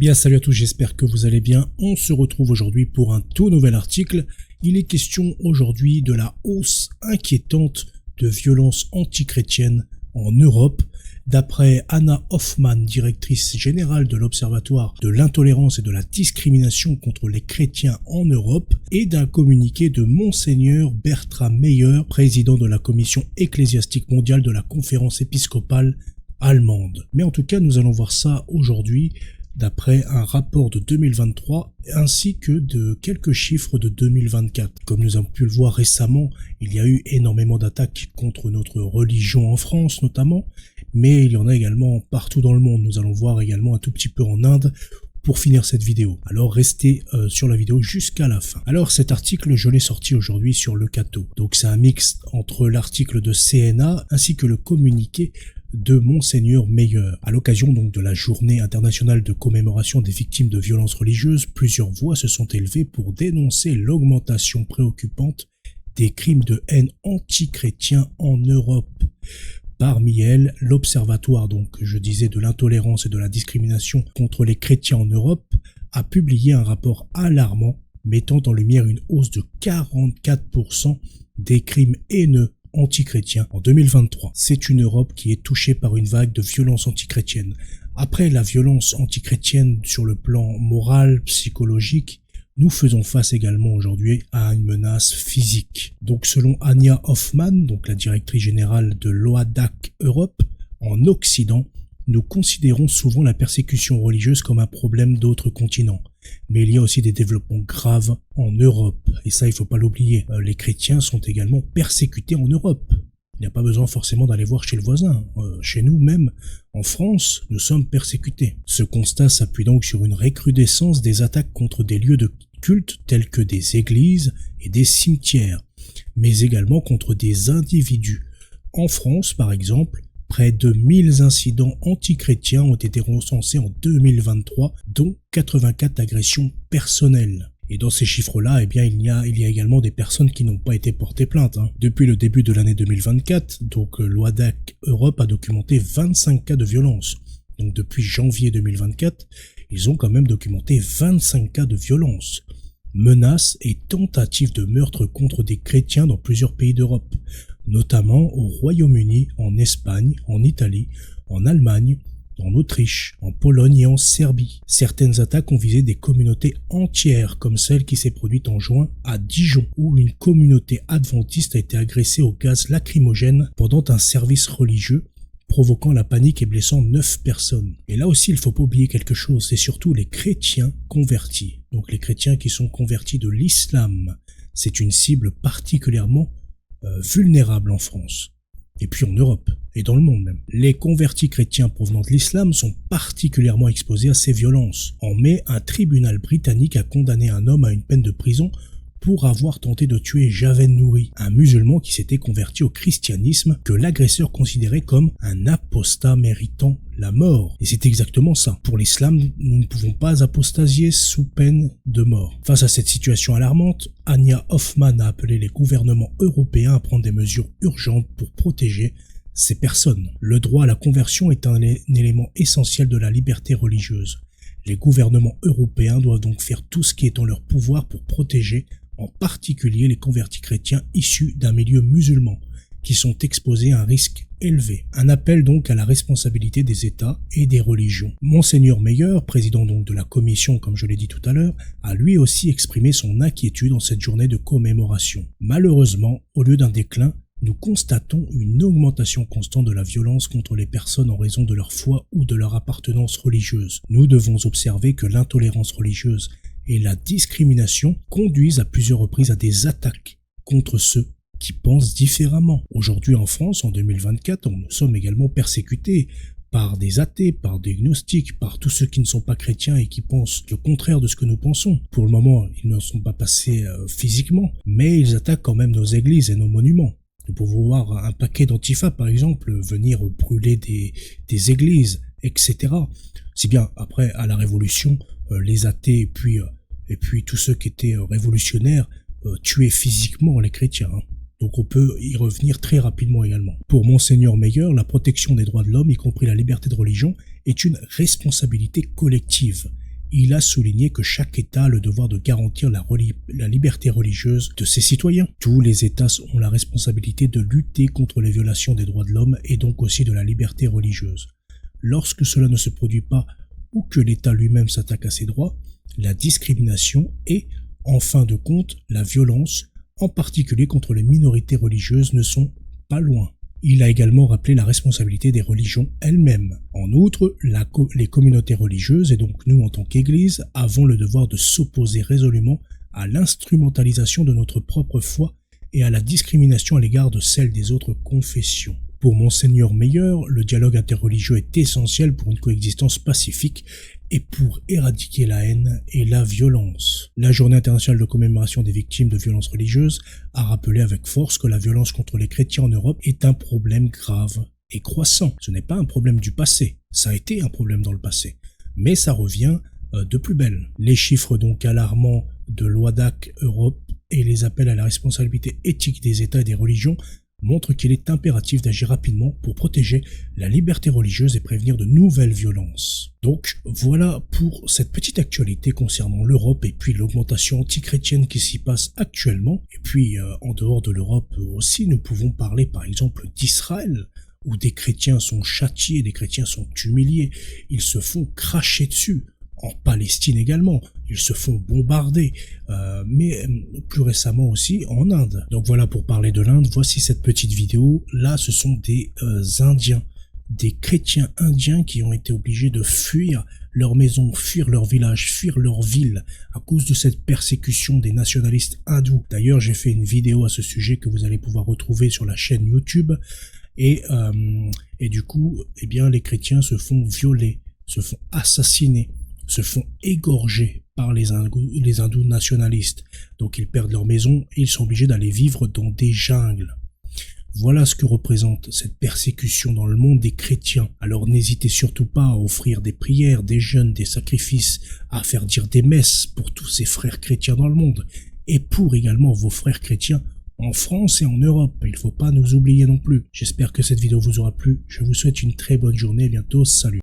bien salut à tous, j'espère que vous allez bien. On se retrouve aujourd'hui pour un tout nouvel article. Il est question aujourd'hui de la hausse inquiétante de violences antichrétiennes en Europe. D'après Anna Hoffmann, directrice générale de l'Observatoire de l'intolérance et de la discrimination contre les chrétiens en Europe, et d'un communiqué de Monseigneur Bertram Meyer, président de la Commission ecclésiastique mondiale de la Conférence épiscopale allemande. Mais en tout cas, nous allons voir ça aujourd'hui d'après un rapport de 2023 ainsi que de quelques chiffres de 2024. Comme nous avons pu le voir récemment, il y a eu énormément d'attaques contre notre religion en France notamment, mais il y en a également partout dans le monde. Nous allons voir également un tout petit peu en Inde pour finir cette vidéo. Alors restez sur la vidéo jusqu'à la fin. Alors cet article, je l'ai sorti aujourd'hui sur Le Cateau. Donc c'est un mix entre l'article de CNA ainsi que le communiqué de Monseigneur Meyer. À l'occasion donc de la journée internationale de commémoration des victimes de violences religieuses, plusieurs voix se sont élevées pour dénoncer l'augmentation préoccupante des crimes de haine anti-chrétiens en Europe. Parmi elles, l'Observatoire, donc je disais, de l'intolérance et de la discrimination contre les chrétiens en Europe, a publié un rapport alarmant mettant en lumière une hausse de 44% des crimes haineux antichrétiens en 2023. C'est une Europe qui est touchée par une vague de violence antichrétienne. Après la violence antichrétienne sur le plan moral, psychologique, nous faisons face également aujourd'hui à une menace physique. Donc selon Anja Hoffmann, donc la directrice générale de l'OADAC Europe, en Occident, nous considérons souvent la persécution religieuse comme un problème d'autres continents. Mais il y a aussi des développements graves en Europe. Et ça, il ne faut pas l'oublier. Les chrétiens sont également persécutés en Europe. Il n'y a pas besoin forcément d'aller voir chez le voisin. Chez nous, même en France, nous sommes persécutés. Ce constat s'appuie donc sur une recrudescence des attaques contre des lieux de culte tels que des églises et des cimetières, mais également contre des individus. En France, par exemple, près de 1000 incidents antichrétiens ont été recensés en 2023, dont 84 agressions personnelles. Et dans ces chiffres-là, eh bien, il y a également des personnes qui n'ont pas été portées plainte. Depuis le début de l'année 2024, donc l'OADAC Europe a documenté 25 cas de violence. Donc depuis janvier 2024, ils ont quand même documenté 25 cas de violence. Menaces et tentatives de meurtre contre des chrétiens dans plusieurs pays d'Europe, notamment au Royaume-Uni, en Espagne, en Italie, en Allemagne, en Autriche, en Pologne et en Serbie. Certaines attaques ont visé des communautés entières, comme celle qui s'est produite en juin à Dijon, où une communauté adventiste a été agressée au gaz lacrymogène pendant un service religieux, provoquant la panique et blessant 9 personnes. Et là aussi, il ne faut pas oublier quelque chose, c'est surtout les chrétiens convertis. Donc les chrétiens qui sont convertis de l'islam. C'est une cible particulièrement vulnérable en France. Et puis en Europe, et dans le monde même. Les convertis chrétiens provenant de l'islam sont particulièrement exposés à ces violences. En mai, un tribunal britannique a condamné un homme à une peine de prison pour avoir tenté de tuer Javed Nouri, un musulman qui s'était converti au christianisme, que l'agresseur considérait comme un apostat méritant la mort. Et c'est exactement ça. Pour l'islam, nous ne pouvons pas apostasier sous peine de mort. Face à cette situation alarmante, Anja Hoffmann a appelé les gouvernements européens à prendre des mesures urgentes pour protéger ces personnes. Le droit à la conversion est un élément essentiel de la liberté religieuse. Les gouvernements européens doivent donc faire tout ce qui est en leur pouvoir pour protéger en particulier les convertis chrétiens issus d'un milieu musulman, qui sont exposés à un risque élevé. Un appel donc à la responsabilité des États et des religions. Monseigneur Meyer, président donc de la commission, comme je l'ai dit tout à l'heure, a lui aussi exprimé son inquiétude en cette journée de commémoration. Malheureusement, au lieu d'un déclin, nous constatons une augmentation constante de la violence contre les personnes en raison de leur foi ou de leur appartenance religieuse. Nous devons observer que l'intolérance religieuse et la discrimination conduisent à plusieurs reprises à des attaques contre ceux qui pensent différemment. Aujourd'hui en France, en 2024, nous sommes également persécutés par des athées, par des gnostiques, par tous ceux qui ne sont pas chrétiens et qui pensent le contraire de ce que nous pensons. Pour le moment, ils ne sont pas passés physiquement, mais ils attaquent quand même nos églises et nos monuments. Nous pouvons voir un paquet d'antifa, par exemple, venir brûler des églises, etc. Si bien, après, à la Révolution, les athées et puis tous ceux qui étaient révolutionnaires tuaient physiquement les chrétiens. Donc on peut y revenir très rapidement également. Pour Monseigneur Meyer, la protection des droits de l'homme, y compris la liberté de religion, est une responsabilité collective. il a souligné que chaque État a le devoir de garantir la liberté religieuse de ses citoyens. Tous les États ont la responsabilité de lutter contre les violations des droits de l'homme et donc aussi de la liberté religieuse. Lorsque cela ne se produit pas ou que l'État lui-même s'attaque à ses droits, la discrimination et, en fin de compte, la violence, en particulier contre les minorités religieuses, ne sont pas loin. Il a également rappelé la responsabilité des religions elles-mêmes. En outre, les communautés religieuses, et donc nous en tant qu'Église, avons le devoir de s'opposer résolument à l'instrumentalisation de notre propre foi et à la discrimination à l'égard de celle des autres confessions. Pour Monseigneur Meyer, le dialogue interreligieux est essentiel pour une coexistence pacifique et pour éradiquer la haine et la violence. La Journée internationale de commémoration des victimes de violences religieuses a rappelé avec force que la violence contre les chrétiens en Europe est un problème grave et croissant. Ce n'est pas un problème du passé, ça a été un problème dans le passé, mais ça revient de plus belle. Les chiffres donc alarmants de l'OIDAC Europe et les appels à la responsabilité éthique des États et des religions montre qu'il est impératif d'agir rapidement pour protéger la liberté religieuse et prévenir de nouvelles violences. Donc voilà pour cette petite actualité concernant l'Europe et puis l'augmentation antichrétienne qui s'y passe actuellement. Et puis en dehors de l'Europe aussi, nous pouvons parler par exemple d'Israël, où des chrétiens sont châtiés, des chrétiens sont humiliés, ils se font cracher dessus. En Palestine également, ils se font bombarder, mais plus récemment aussi en Inde. Donc voilà pour parler de l'Inde, voici cette petite vidéo. Là, ce sont des Indiens, des chrétiens indiens qui ont été obligés de fuir leur maison, fuir leur village, fuir leur ville à cause de cette persécution des nationalistes hindous. D'ailleurs, j'ai fait une vidéo à ce sujet que vous allez pouvoir retrouver sur la chaîne YouTube. Et du coup, eh bien, les chrétiens se font violer, se font assassiner, se font égorger par les hindous nationalistes. Donc ils perdent leur maison et ils sont obligés d'aller vivre dans des jungles. Voilà ce que représente cette persécution dans le monde des chrétiens. Alors n'hésitez surtout pas à offrir des prières, des jeûnes, des sacrifices, à faire dire des messes pour tous ces frères chrétiens dans le monde et pour également vos frères chrétiens en France et en Europe. Il ne faut pas nous oublier non plus. J'espère que cette vidéo vous aura plu. Je vous souhaite une très bonne journée. À bientôt. Salut.